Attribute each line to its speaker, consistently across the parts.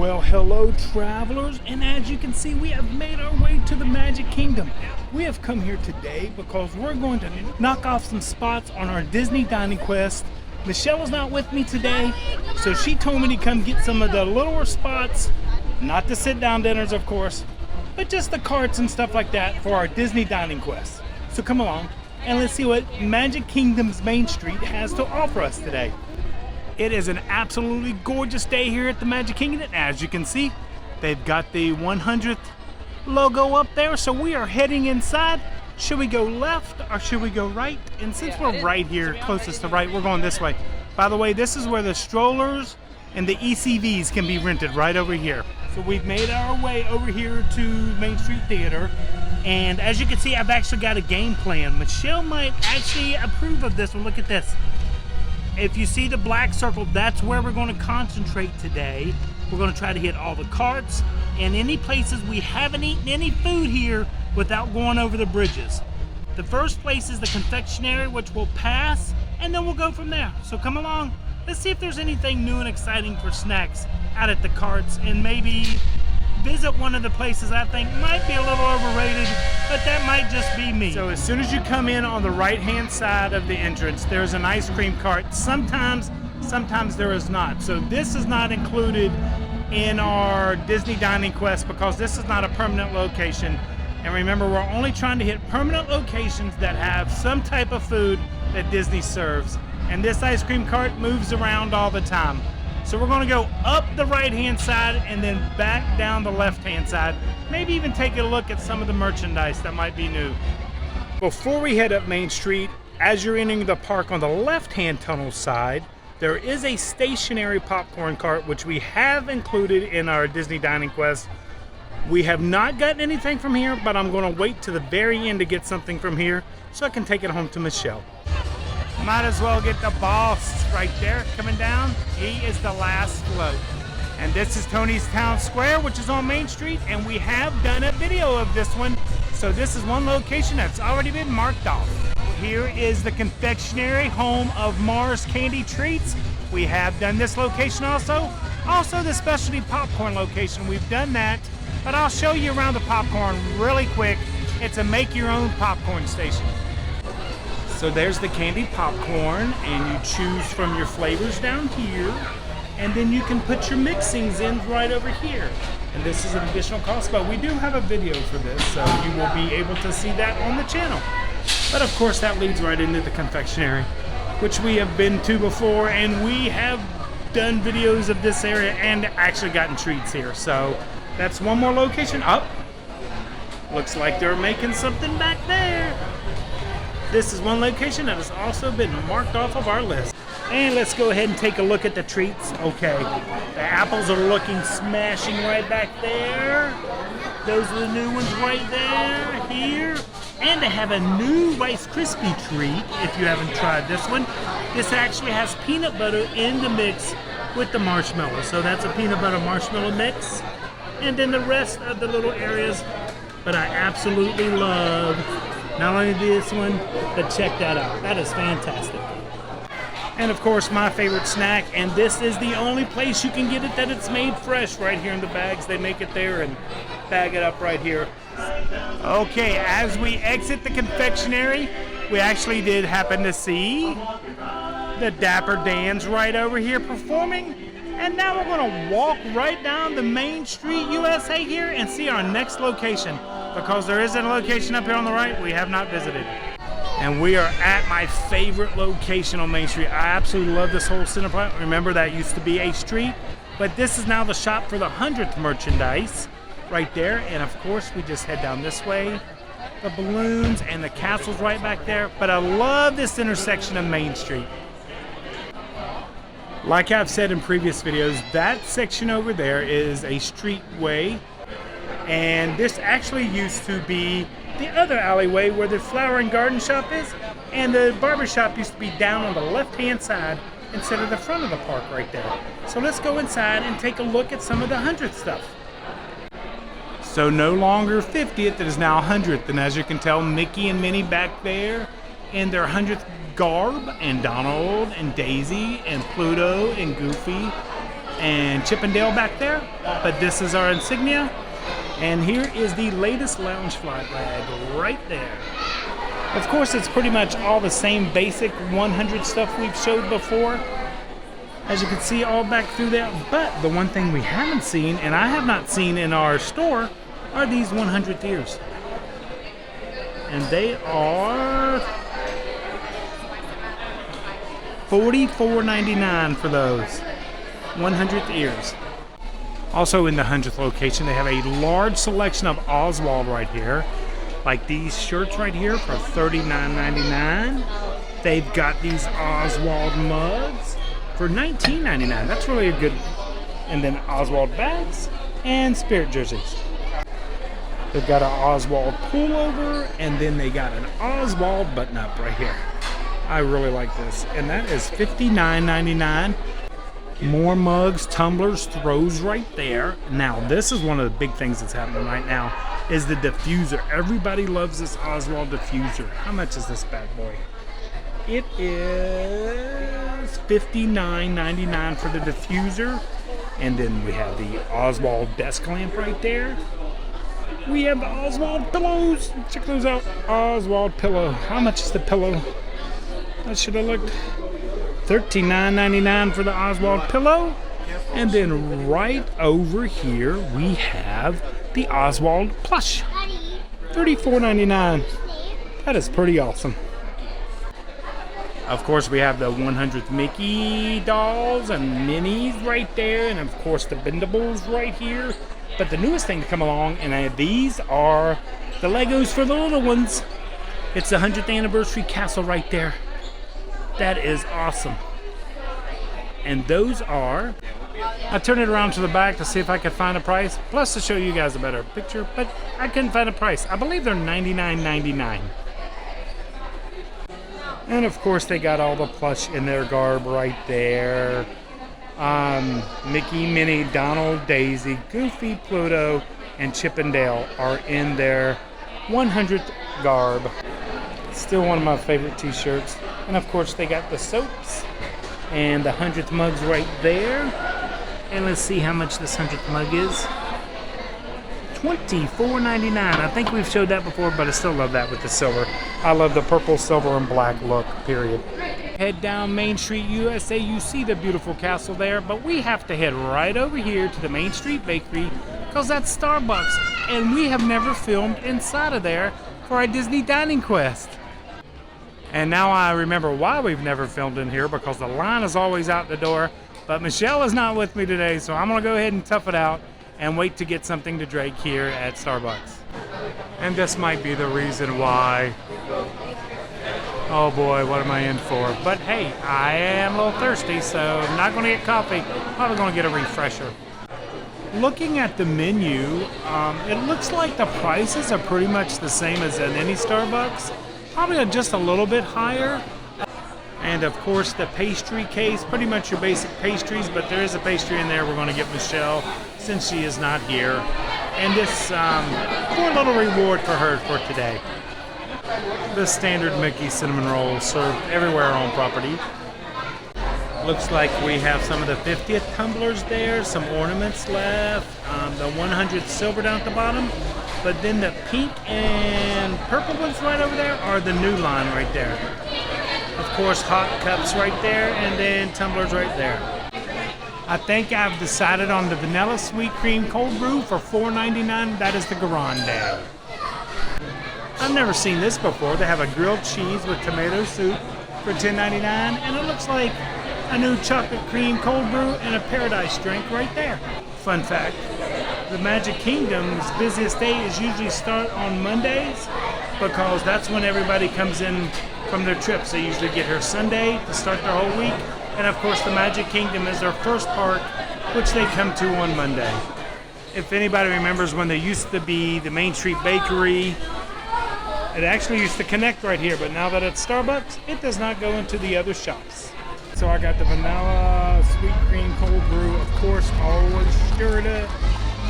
Speaker 1: Well, hello travelers, and as you can see, we have made our way to the Magic Kingdom. We have come here today because we're going to knock off some spots on our Disney dining quest. Michelle is not with me today, so she told me to come get some of the littler spots, not the sit-down dinners of course, but just the carts and stuff like that for our Disney dining quest. So come along and let's see what Magic Kingdom's Main Street has to offer us today. It is an absolutely gorgeous day here at the Magic Kingdom. As you can see, they've got the 100th logo up there, so we are heading inside. Should we go left or should we go right? And since we're right here, closest to right, we're going this way. By the way, this is where the strollers and the ECVs can be rented, right over here. So we've made our way over here to Main Street Theater. And as you can see, I've actually got a game plan. Michelle might actually approve of this one. Look at this. If you see the black circle, that's where we're going to concentrate today. We're going to try to hit all the carts and any places we haven't eaten any food here without going over the bridges. The first place is the confectionery, which we'll pass, and then we'll go from there. So come along. Let's see if there's anything new and exciting for snacks out at the carts, and maybe visit one of the places I think might be a little overrated, but that might just be me. So as soon as you come in on the right-hand side of the entrance, there's an ice cream cart. Sometimes there is not. So this is not included in our Disney Dining Quest because this is not a permanent location. And remember, we're only trying to hit permanent locations that have some type of food that Disney serves. And this ice cream cart moves around all the time. So we're going to go up the right-hand side and then back down the left-hand side. Maybe even take a look at some of the merchandise that might be new. Before we head up Main Street, as you're entering the park on the left-hand tunnel side, there is a stationary popcorn cart which we have included in our Disney Dining Quest. We have not gotten anything from here, but I'm going to wait to the very end to get something from here so I can take it home to Michelle. Might as well get the boss right there coming down. He is the last float. And this is Tony's Town Square, which is on Main Street, and we have done a video of this one. So this is one location that's already been marked off. Here is the confectionery, home of Mars Candy Treats. We have done this location also. Also the specialty popcorn location, we've done that. But I'll show you around the popcorn really quick. It's a make your own popcorn station. So there's the candy popcorn, and you choose from your flavors down here, and then you can put your mixings in right over here. And this is an additional cost, but we do have a video for this, so you will be able to see that on the channel. But of course that leads right into the confectionery, which we have been to before, and we have done videos of this area and actually gotten treats here. So that's one more location up. Looks like they're making something back there. This is one location that has also been marked off of our list. And let's go ahead and take a look at the treats. Okay, the apples are looking smashing right back there. Those are the new ones right there, here. And they have a new Rice Krispie treat, if you haven't tried this one. This actually has peanut butter in the mix with the marshmallow. So that's a peanut butter marshmallow mix. And then the rest of the little areas. But I absolutely love not only this one, but check that out. That is fantastic. And of course, my favorite snack, and this is the only place you can get it that it's made fresh right here in the bags. They make it there and bag it up right here. Okay, as we exit the confectionery, we actually did happen to see the Dapper Dans right over here performing. And now we're going to walk right down the Main Street USA here and see our next location, because there is a location up here on the right we have not visited. And we are at my favorite location on Main Street. I absolutely love this whole center part. Remember, that used to be a street, but this is now the shop for the 100th merchandise right there. And of course, we just head down this way. The balloons and the castle's right back there. But I love this intersection of Main Street. Like I've said in previous videos, that section over there is a streetway, and this actually used to be the other alleyway where the flower and garden shop is, and the barber shop used to be down on the left-hand side instead of the front of the park right there. So let's go inside and take a look at some of the 100th stuff. So no longer 50th, it is now 100th, and as you can tell, Mickey and Minnie back there in their 100th garb, and Donald and Daisy and Pluto and Goofy and Chippendale back there, but this is our insignia. And here is the latest Loungefly bag right there. Of course, it's pretty much all the same basic 100 stuff we've showed before, as you can see all back through there. But the one thing we haven't seen, and I have not seen in our store, are these 100th years. And they are $44.99 for those 100th ears. Also in the 100th location, they have a large selection of Oswald right here. Like these shirts right here for $39.99. They've got these Oswald mugs for $19.99. That's really a good. And then Oswald bags and Spirit jerseys. They've got an Oswald pullover, and then they got an Oswald button-up right here. I really like this. And that is $59.99. More mugs, tumblers, throws right there. Now, this is one of the big things that's happening right now, is the diffuser. Everybody loves this Oswald diffuser. How much is this bad boy? It is $59.99 for the diffuser. And then we have the Oswald desk lamp right there. We have the Oswald pillows. Check those out. Oswald pillow. How much is the pillow? I should have looked. $39.99 for the Oswald pillow. And then right over here we have the Oswald plush. $34.99. That is pretty awesome. Of course, we have the 100th Mickey dolls and minis right there, and of course the bendables right here. But the newest thing to come along, and these are the Legos for the little ones. It's the 100th anniversary castle right there. That is awesome. And those are, I turned it around to the back to see if I could find a price, plus to show you guys a better picture, but I couldn't find a price. I believe they're $99.99. And of course they got all the plush in their garb right there. Mickey, Minnie, Donald, Daisy, Goofy, Pluto, and Chippendale are in their 100th garb. Still one of my favorite t-shirts. And of course they got the soaps and the 100th mugs right there. And let's see how much this 100th mug is. $24.99. I think we've showed that before, but I still love that with the silver. I love the purple, silver, and black look, period. Head down Main Street, USA. You see the beautiful castle there, but we have to head right over here to the Main Street Bakery because that's Starbucks, and we have never filmed inside of there for our Disney Dining Quest. And now I remember why we've never filmed in here, because the line is always out the door. But Michelle is not with me today, so I'm going to go ahead and tough it out and wait to get something to drink here at Starbucks. And this might be the reason why. Oh boy, what am I in for? But hey, I am a little thirsty, so I'm not going to get coffee. Probably going to get a refresher. Looking at the menu, it looks like the prices are pretty much the same as in any Starbucks. Probably just a little bit higher. And of course the pastry case, pretty much your basic pastries, but there is a pastry in there we're going to get Michelle since she is not here. And this for a little reward for her for today. The standard Mickey cinnamon roll served everywhere on property. Looks like we have some of the 50th tumblers there, some ornaments left, the 100th silver down at the bottom. But then the pink and purple ones right over there are the new line right there. Of course, hot cups right there, and then tumblers right there. I think I've decided on the vanilla sweet cream cold brew for $4.99. That is the Grande. I've never seen this before. They have a grilled cheese with tomato soup for $10.99, and it looks like a new chocolate cream cold brew and a paradise drink right there. Fun fact, the Magic Kingdom's busiest day is usually start on Mondays because that's when everybody comes in from their trips. They usually get here Sunday to start their whole week. And of course the Magic Kingdom is their first park, which they come to on Monday. If anybody remembers when there used to be the Main Street Bakery, it actually used to connect right here, but now that it's Starbucks, it does not go into the other shops. So I got the vanilla sweet cream cold brew. Of course, always stir it,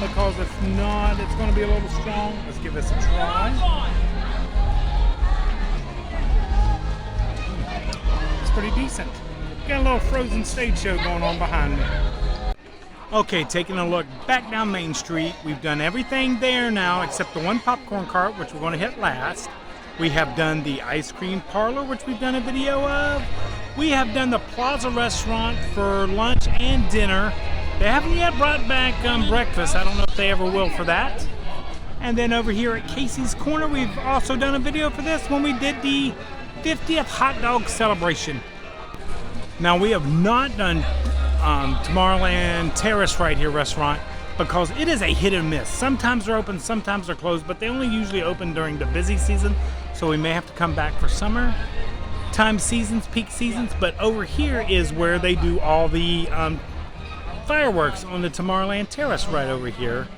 Speaker 1: because if not, it's going to be a little strong. Let's give this a try. It's pretty decent. Got a little frozen stage show going on behind me. Okay, taking a look back down Main Street. We've done everything there now except the one popcorn cart, which we're going to hit last. We have done the ice cream parlor, which we've done a video of. We have done the Plaza restaurant for lunch and dinner. They haven't yet brought back breakfast. I don't know if they ever will for that. And then over here at Casey's Corner, we've also done a video for this when we did the 50th hot dog celebration. Now we have not done Tomorrowland Terrace right here restaurant because it is a hit and miss. Sometimes they're open, sometimes they're closed, but they only usually open during the busy season, so we may have to come back for summer time seasons, peak seasons. But over here is where they do all the fireworks on the Tomorrowland Terrace right over here,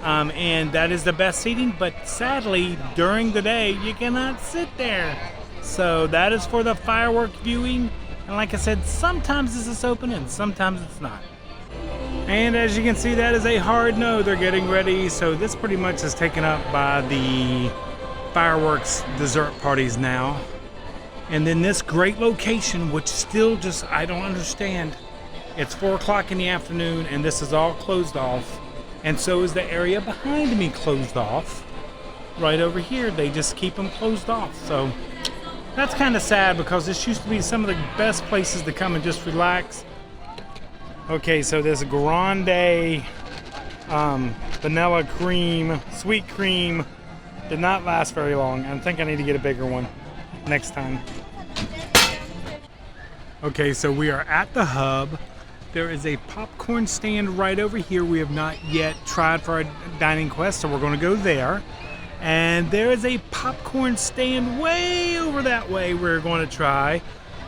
Speaker 1: and that is the best seating, but sadly during the day you cannot sit there, so that is for the firework viewing. And like I said, sometimes this is open and sometimes it's not. And as you can see, that is a hard no. They're getting ready. So this pretty much is taken up by the fireworks dessert parties now. And then this great location, which still just, I don't understand. It's 4 o'clock in the afternoon and this is all closed off. And so is the area behind me closed off. Right over here, they just keep them closed off. So that's kind of sad because this used to be some of the best places to come and just relax. Okay, so this grande vanilla cream, sweet cream did not last very long. I think I need to get a bigger one next time. Okay, so we are at the hub. There is a popcorn stand right over here. We have not yet tried for our dining quest, so we're going to go there. And there is a popcorn stand way over that way we're going to try,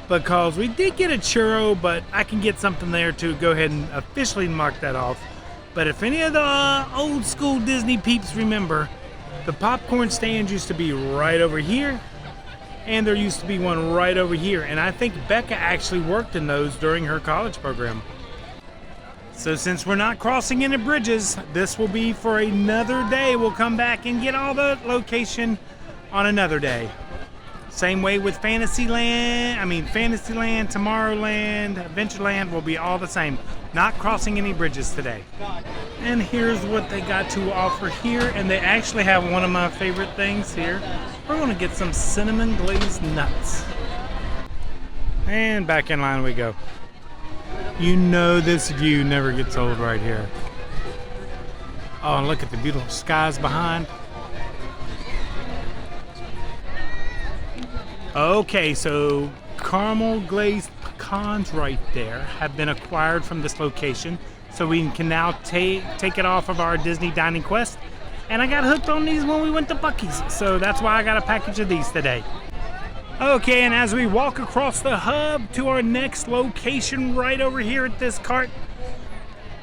Speaker 1: because we did get a churro, but I can get something there to go ahead and officially mark that off. But if any of the old school Disney peeps remember, the popcorn stand used to be right over here, and there used to be one right over here. And I think Becca actually worked in those during her college program. So since we're not crossing any bridges, this will be for another day. We'll come back and get all the location on another day. Same way with Fantasyland, Tomorrowland, Adventureland will be all the same. Not crossing any bridges today. And here's what they got to offer here. And they actually have one of my favorite things here. We're gonna get some cinnamon glazed nuts. And back in line we go. You know this view never gets old right here. Oh, and look at the beautiful skies behind. Okay, so caramel glazed pecans right there have been acquired from this location, so we can now take it off of our Disney Dining Quest. And I got hooked on these when we went to Buc-ee's, so that's why I got a package of these today. Okay, and as we walk across the hub to our next location right over here at this cart,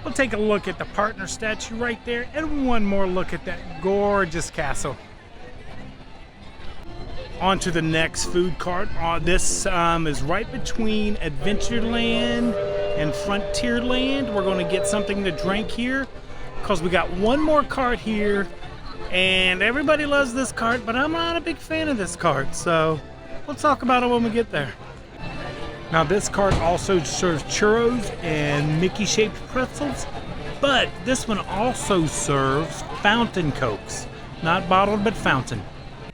Speaker 1: we'll take a look at the partner statue right there and one more look at that gorgeous castle. On to the next food cart. This is right between Adventureland and Frontierland. We're going to get something to drink here because we got one more cart here, and everybody loves this cart, but I'm not a big fan of this cart, so we'll talk about it when we get there. Now this cart also serves churros and Mickey-shaped pretzels, but this one also serves fountain Cokes. Not bottled, but fountain.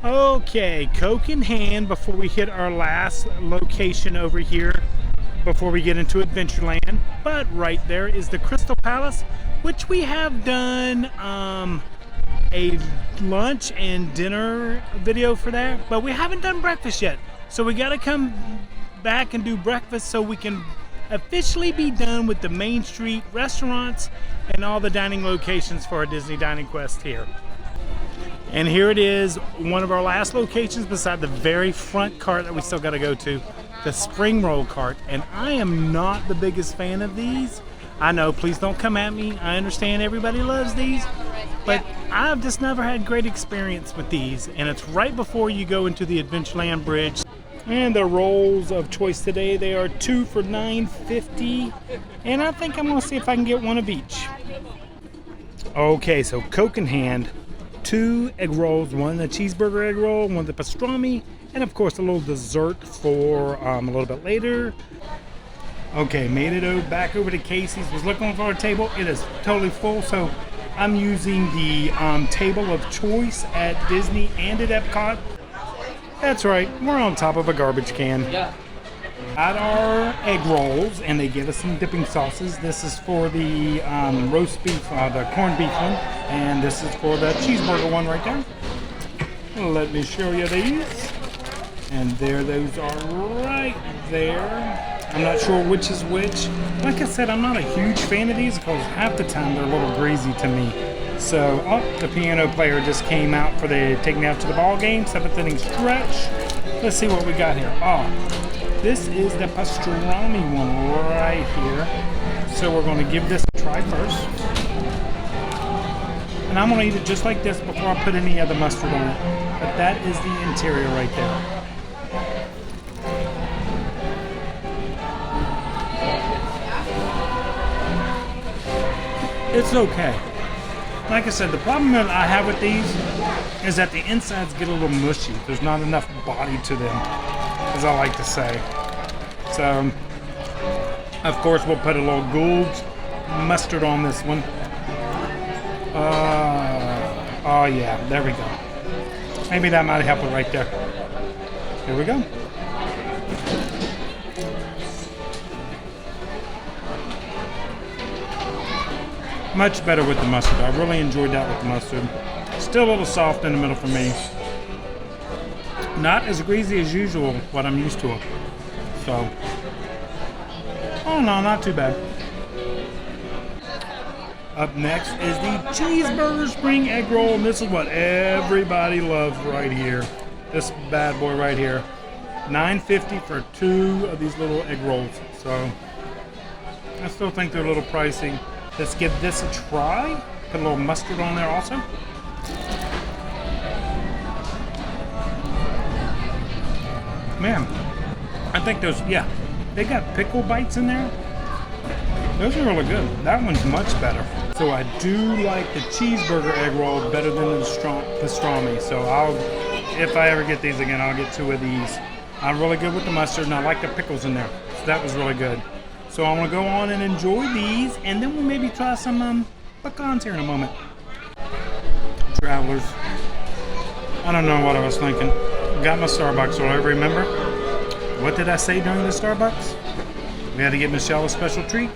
Speaker 1: Okay, Coke in hand before we hit our last location over here before we get into Adventureland. But right there is the Crystal Palace, which we have done a lunch and dinner video for that, but we haven't done breakfast yet. So we got to come back and do breakfast so we can officially be done with the Main Street restaurants and all the dining locations for our Disney Dining Quest here. And here it is, one of our last locations beside the very front cart that we still got to go to, the spring roll cart. And I am not the biggest fan of these. I know, please don't come at me. I understand everybody loves these, but I've just never had great experience with these. And it's right before you go into the Adventureland Bridge. And the rolls of choice today, they are 2 for $9.50. And I think I'm gonna see if I can get one of each. Okay, so Coke in hand. 2 egg rolls, one the cheeseburger egg roll, one the pastrami, and of course a little dessert for a little bit later. Okay, made it back over to Casey's. Was looking for a table. It is totally full, so I'm using the table of choice at Disney and at Epcot. That's right, we're on top of a garbage can.
Speaker 2: Yeah.
Speaker 1: Got our egg rolls, and they give us some dipping sauces. This is for the roast beef, the corned beef one, and this is for the cheeseburger one right there. Let me show you these. And there those are right there. I'm not sure which is which. Like I said, I'm not a huge fan of these because half the time they're a little greasy to me. So, oh, the piano player just came out for the Take Me Out to the Ball game, 7th inning stretch. Let's see what we got here. Oh, this is the pastrami one right here. So we're going to give this a try first. And I'm going to eat it just like this before I put any other mustard on it. But that is the interior right there. It's okay. Like I said, the problem that I have with these is that the insides get a little mushy. There's not enough body to them, as I like to say. So, of course, we'll put a little Gould's mustard on this one. Oh yeah, there we go. Maybe that might help it right there. Here we go. Much better with the mustard. I really enjoyed that with the mustard. Still a little soft in the middle for me. Not as greasy as usual, what I'm used to. So, oh no, not too bad. Up next is the cheeseburger spring egg roll, and this is what everybody loves right here. This bad boy right here. $9.50 for 2 of these little egg rolls. So, I still think they're a little pricey. Let's give this a try. Put a little mustard on there also. Man, I think those, yeah, they got pickle bites in there. Those are really good. That one's much better. So I do like the cheeseburger egg roll better than the pastrami. So if I ever get these again, I'll get 2 of these. I'm really good with the mustard, and I like the pickles in there. So that was really good. So I'm going to go on and enjoy these, and then we'll maybe try some pecans here in a moment. Travelers, I don't know what I was thinking. Got my Starbucks order, remember? What did I say during the Starbucks? We had to get Michelle a special treat.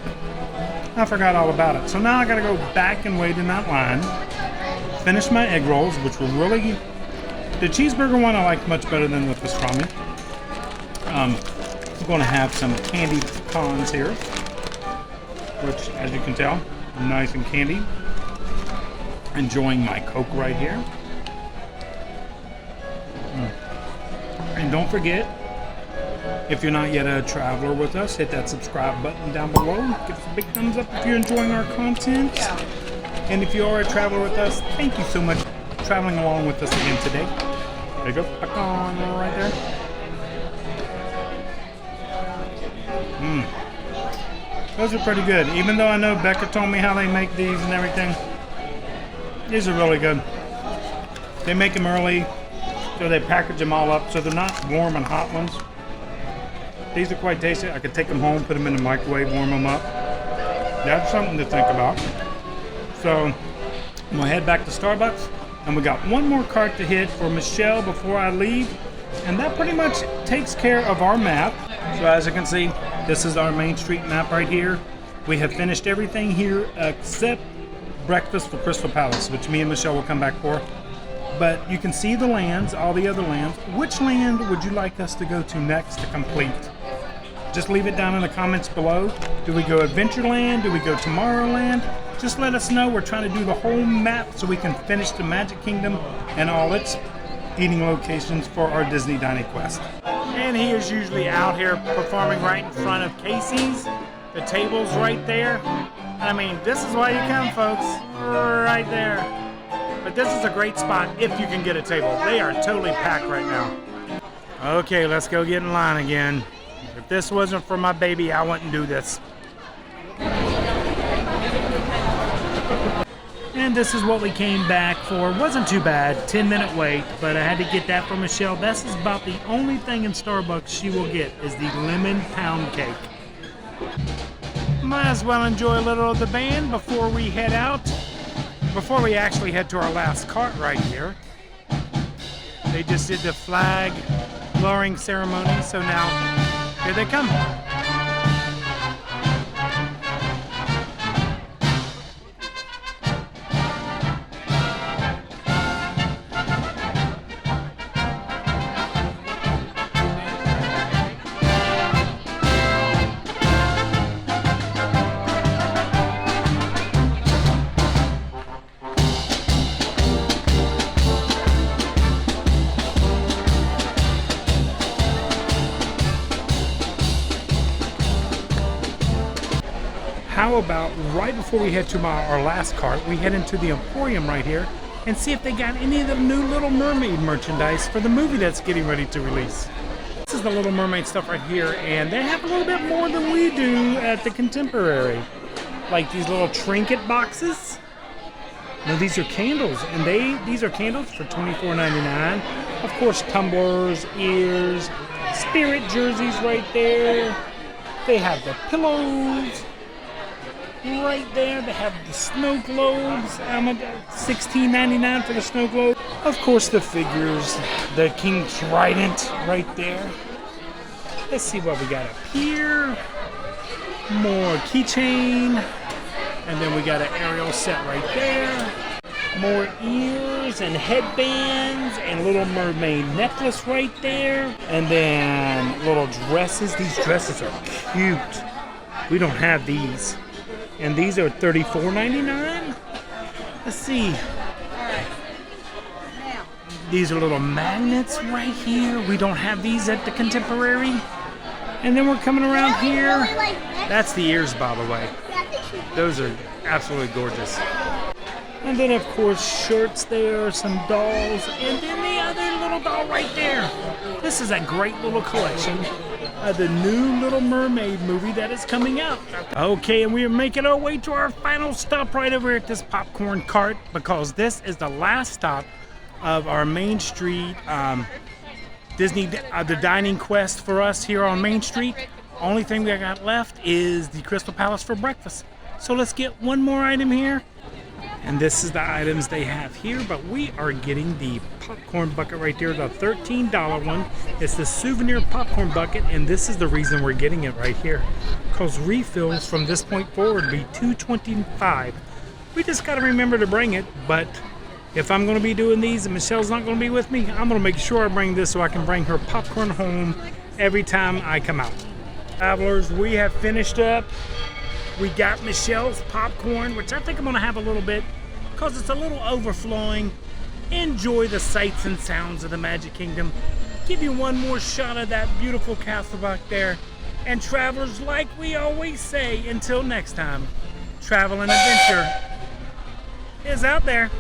Speaker 1: I forgot all about it. So now I got to go back and wait in that line. Finish my egg rolls, which were really... The cheeseburger one I like much better than the pastrami. I'm going to have some candied pecans here, which, as you can tell, nice and candy. Enjoying my Coke right here. And don't forget, if you're not yet a traveler with us, hit that subscribe button down below. Give us a big thumbs up if you're enjoying our content. And if you are a traveler with us, thank you so much for traveling along with us again today. There you go, pecan right there. Those are pretty good. Even though I know Becca told me how they make these and everything, these are really good. They make them early, so they package them all up, so they're not warm and hot ones. These are quite tasty. I could take them home, put them in the microwave, warm them up. That's something to think about. So I'm gonna head back to Starbucks, and we got one more cart to hit for Michelle before I leave, and that pretty much takes care of our map. So as you can see, this is our Main Street map right here. We have finished everything here except breakfast for Crystal Palace, which me and Michelle will come back for. But you can see the lands, all the other lands. Which land would you like us to go to next to complete? Just leave it down in the comments below. Do we go Adventureland? Do we go Tomorrowland? Just let us know. We're trying to do the whole map so we can finish the Magic Kingdom and all its eating locations for our Disney Dining Quest. And he is usually out here performing right in front of Casey's. The table's right there. I mean, this is why you come, folks. Right there. But this is a great spot if you can get a table. They are totally packed right now. Okay, let's go get in line again. If this wasn't for my baby, I wouldn't do this. And this is what we came back for. Wasn't too bad, 10-minute wait, but I had to get that for Michelle. This is about the only thing in Starbucks she will get is the lemon pound cake. Might as well enjoy a little of the band before we head out. Before we actually head to our last cart right here. They just did the flag lowering ceremony, so now here they come. How about right before we head to our last cart, we head into the Emporium right here and see if they got any of the new Little Mermaid merchandise for the movie that's getting ready to release. This is the Little Mermaid stuff right here, and they have a little bit more than we do at the Contemporary. Like these little trinket boxes. Now these are candles, and these are candles for $24.99. Of course, tumblers, ears, spirit jerseys right there. They have the pillows. Right there, they have the snow globes. $16.99 for the snow globe. Of course, the figures, the King Trident right there. Let's see what we got up here. More keychain, and then we got an Ariel set right there. More ears and headbands and Little Mermaid necklace right there. And then little dresses. These dresses are cute. We don't have these. And these are $34.99. Let's see. These are little magnets right here. We don't have these at the Contemporary. And then we're coming around here. That's the ears, by the way. Those are absolutely gorgeous. And then, of course, shirts there, some dolls, and then the other little doll right there. This is a great little collection of the new Little Mermaid movie that is coming out. Okay, and we are making our way to our final stop right over at this popcorn cart because this is the last stop of our Main Street Disney, the dining quest for us here on Main Street. Only thing we got left is the Crystal Palace for breakfast. So let's get one more item here. And this is the items they have here, but we are getting the popcorn bucket right there, the $13 one. It's the souvenir popcorn bucket, and this is the reason we're getting it right here. Because refills from this point forward be $2.25. We just got to remember to bring it, but if I'm going to be doing these and Michelle's not going to be with me, I'm going to make sure I bring this so I can bring her popcorn home every time I come out. Travelers, we have finished up. We got Michelle's popcorn, which I think I'm going to have a little bit because it's a little overflowing. Enjoy the sights and sounds of the Magic Kingdom. Give you one more shot of that beautiful castle back there. And travelers, like we always say, until next time, travel and adventure is out there.